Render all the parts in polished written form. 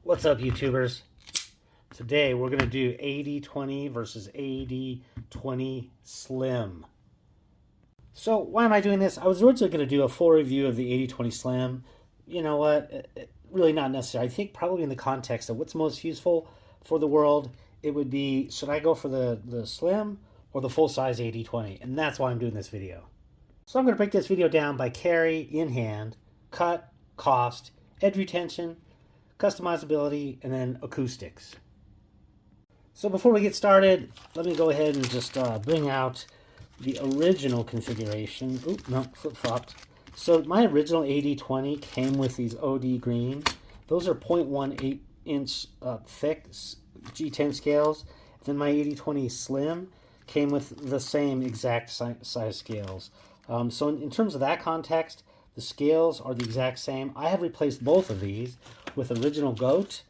What's up, YouTubers? Today we're going to do AD20 versus AD20 Slim. So why am I doing this? I was originally going to do a full review of the AD20 Slim. You know what? Really not necessary. I think probably in the context of what's most useful for the world, it would be, should I go for the Slim or the full-size AD20? And that's why I'm doing this video. So I'm going to break this video down by carry, in hand, cut, cost, edge retention, customizability, and then acoustics. So before we get started, let me go ahead and just bring out the original configuration. Oop, no, flip-flopped. So my original AD20 came with these OD green. Those are 0.18 inch thick G10 scales. Then my AD20 Slim came with the same exact size scales. So in terms of that context, the scales are the exact same. I have replaced both of these with original goat.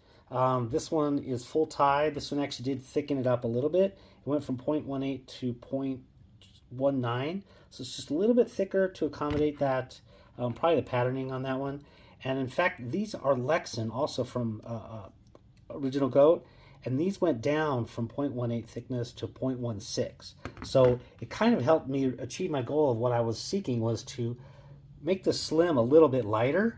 This one is full tie. This one actually did thicken it up a little bit. It went from 0.18 to 0.19. So it's just a little bit thicker to accommodate that, probably the patterning on that one. And in fact, these are Lexan, also from original goat. And these went down from 0.18 thickness to 0.16. So it kind of helped me achieve my goal of what I was seeking, was to make the Slim a little bit lighter.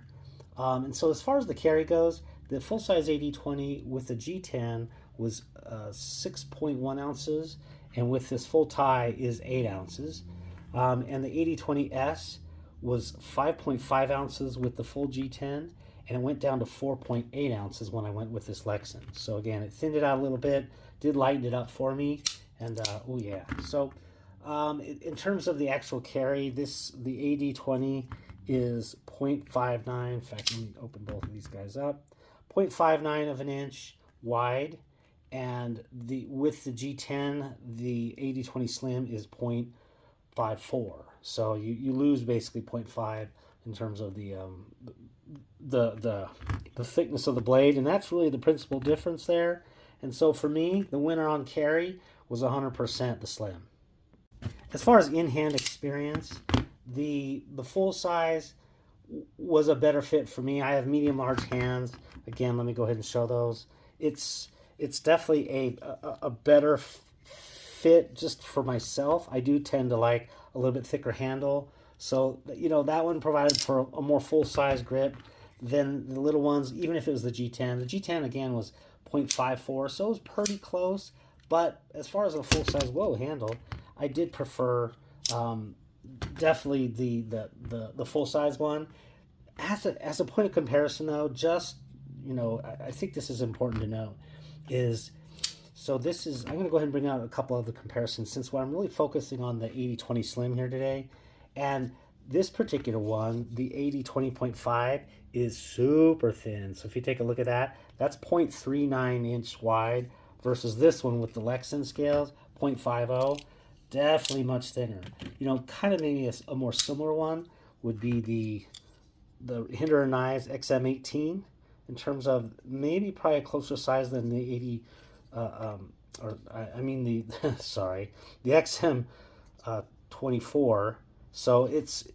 And so as far as the carry goes, the full-size AD20 with the G10 was 6.1 ounces, and with this full tie is 8 ounces. And the AD20S was 5.5 ounces with the full G10, and it went down to 4.8 ounces when I went with this Lexan. So again, it thinned it out a little bit, did lighten it up for me, and oh yeah. So in terms of the actual carry, the AD20 is 0.59. In fact, let me open both of these guys up. 0.59 of an inch wide, and with the G10, the AD20 Slim is 0.54. So you lose basically 0.5 in terms of the thickness of the blade, and that's really the principal difference there. And so for me, the winner on carry was 100% the Slim. As far as in-hand experience, the full size was a better fit for me. I have medium large hands. Again, let me go ahead and show those. It's definitely a better fit just for myself. I do tend to like a little bit thicker handle. So, you know, that one provided for a more full size grip than the little ones, even if it was the G10. The G10 again was 0.54, so it was pretty close. But as far as a full size handle, I did prefer definitely the full size one. As a point of comparison, though, just, you know, I think this is important to know, is so this is, I'm going to go ahead and bring out a couple of the comparisons, since I'm really focusing on the AD20 Slim here today. And this particular one, the AD20.5, is super thin. So if you take a look at that, that's 0.39 inch wide versus this one with the Lexan scales, 0.50. Definitely much thinner. You know, kind of maybe a more similar one would be the Hinder and Knives XM18, in terms of maybe probably a closer size than the 80, sorry, the XM24. So it's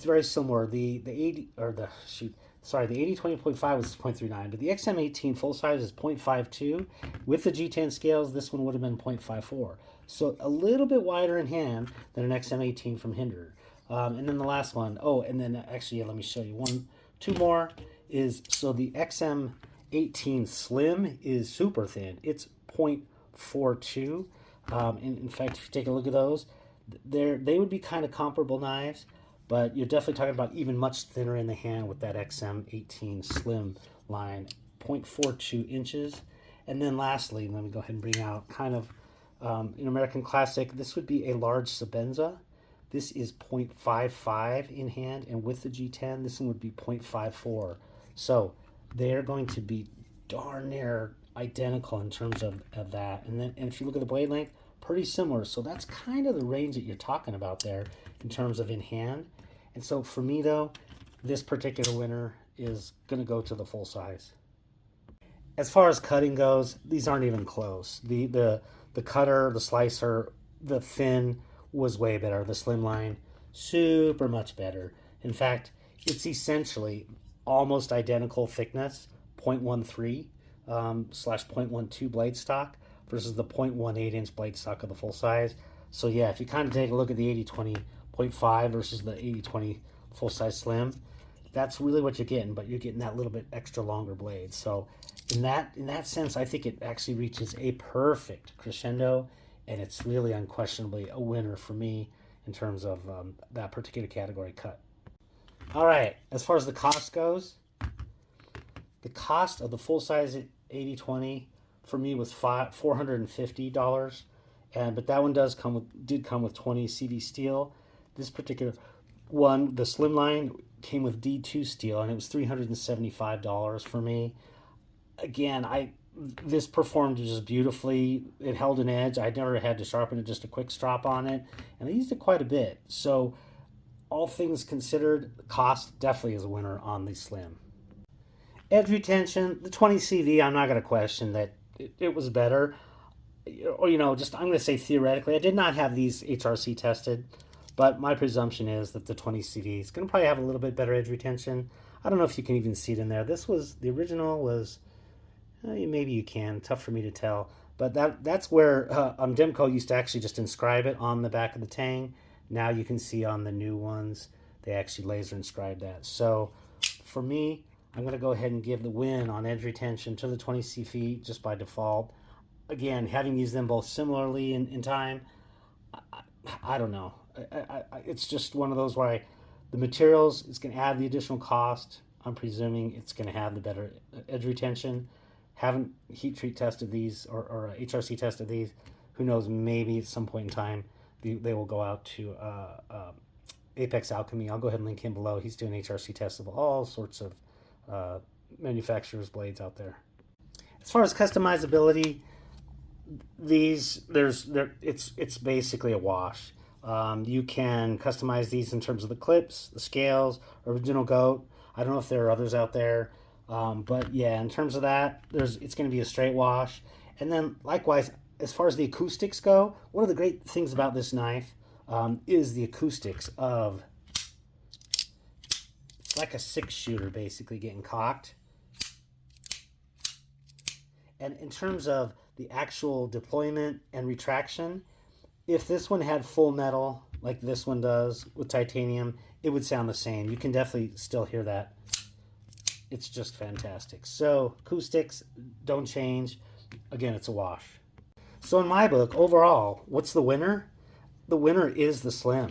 very similar. The AD20.5 was 0.39, but the XM18 full size is 0.52. With the G10 scales, this one would have been 0.54. So a little bit wider in hand than an XM18 from Hinder. And then the last one, and then actually, let me show you two more, is, so the XM18 Slim is super thin. It's 0.42. In fact, if you take a look at those, they would be kind of comparable knives, but you're definitely talking about even much thinner in the hand with that XM18 Slim line, 0.42 inches. And then lastly, let me go ahead and bring out kind of an American classic. This would be a large Sabenza. This is 0.55 in hand, and with the G10, this one would be 0.54. So they're going to be darn near identical in terms of that. And if you look at the blade length, pretty similar. So that's kind of the range that you're talking about there in terms of in hand. And so for me, though, this particular winner is going to go to the full size. As far as cutting goes, these aren't even close. The cutter, the slicer, the thin was way better. The slimline, super much better. In fact, it's essentially almost identical thickness, 0.13. slash 0.12 blade stock versus the 0.18 inch blade stock of the full size. So yeah, if you kind of take a look at the 80/20.5 versus the 80/20 full size slim, that's really what you're getting, but you're getting that little bit extra longer blade. So in that sense, I think it actually reaches a perfect crescendo, and it's really unquestionably a winner for me in terms of that particular category cut. All right, as far as the cost goes, the cost of the full size 80/20 for me was $450, but that one did come with 20 CV steel. This particular one, the slimline, came with D2 steel, and it was $375 for me. Again, this performed just beautifully. It held an edge. I never had to sharpen it, just a quick strop on it, and I used it quite a bit. So all things considered, the cost definitely is a winner on the slim. Edge retention, the 20 CV, I'm not going to question that it was better. Or, just I'm going to say theoretically, I did not have these HRC tested, but my presumption is that the 20 CV is going to probably have a little bit better edge retention. I don't know if you can even see it in there. The original was, maybe you can, tough for me to tell. But that's where Demko used to actually just inscribe it on the back of the tang. Now you can see on the new ones, they actually laser inscribe that. So for me, I'm going to go ahead and give the win on edge retention to the 20 CV just by default. Again, having used them both similarly in time, I don't know. It's just one of those where the materials, it's going to add the additional cost. I'm presuming it's going to have the better edge retention. Haven't heat treat tested these or HRC tested these. Who knows, maybe at some point in time they will go out to Apex Alchemy. I'll go ahead and link him below. He's doing HRC tests of all sorts of manufacturers' blades out there. As far as customizability, it's basically a wash. You can customize these in terms of the clips, the scales, original goat. I don't know if there are others out there, but yeah, in terms of that, it's going to be a straight wash. And then likewise, as far as the acoustics go, one of the great things about this knife is the acoustics of, it's like a 6-shooter basically getting cocked. And in terms of the actual deployment and retraction, if this one had full metal like this one does with titanium, it would sound the same. You can definitely still hear that. It's just fantastic. So acoustics don't change. Again, it's a wash. So in my book, overall, what's the winner? The winner is the slim.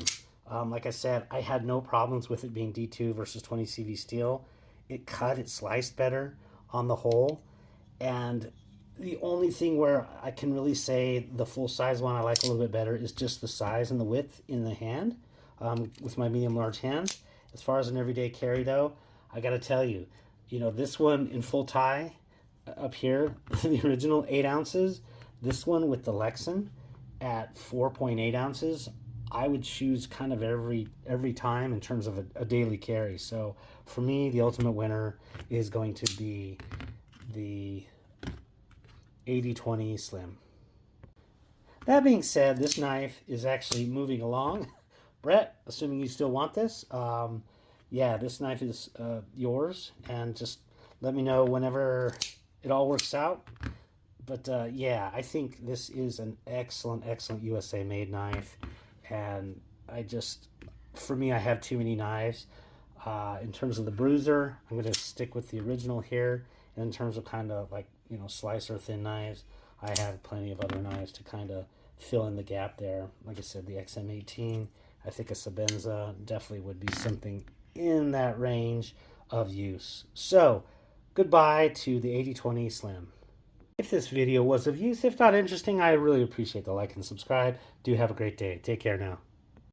Like I said, I had no problems with it being D2 versus 20 CV steel. It sliced better on the whole. And the only thing where I can really say the full size one I like a little bit better is just the size and the width in the hand with my medium large hands. As far as an everyday carry though, I got to tell you, this one in full tie up here, the original 8 ounces, this one with the Lexan at 4.8 ounces, I would choose kind of every time in terms of a daily carry. So for me, the ultimate winner is going to be the AD20 Slim. That being said, this knife is actually moving along. Brett, assuming you still want this, yeah, this knife is yours, and just let me know whenever it all works out. But yeah, I think this is an excellent USA made knife, and for me, I have too many knives. In terms of the bruiser, I'm going to stick with the original here. And in terms of kind of like, slicer thin knives, I have plenty of other knives to kind of fill in the gap there. Like I said, the XM18, I think a Sabenza definitely would be something in that range of use. So, goodbye to the AD20 Slim. If this video was of use, if not interesting, I really appreciate the like and subscribe. Do have a great day. Take care now.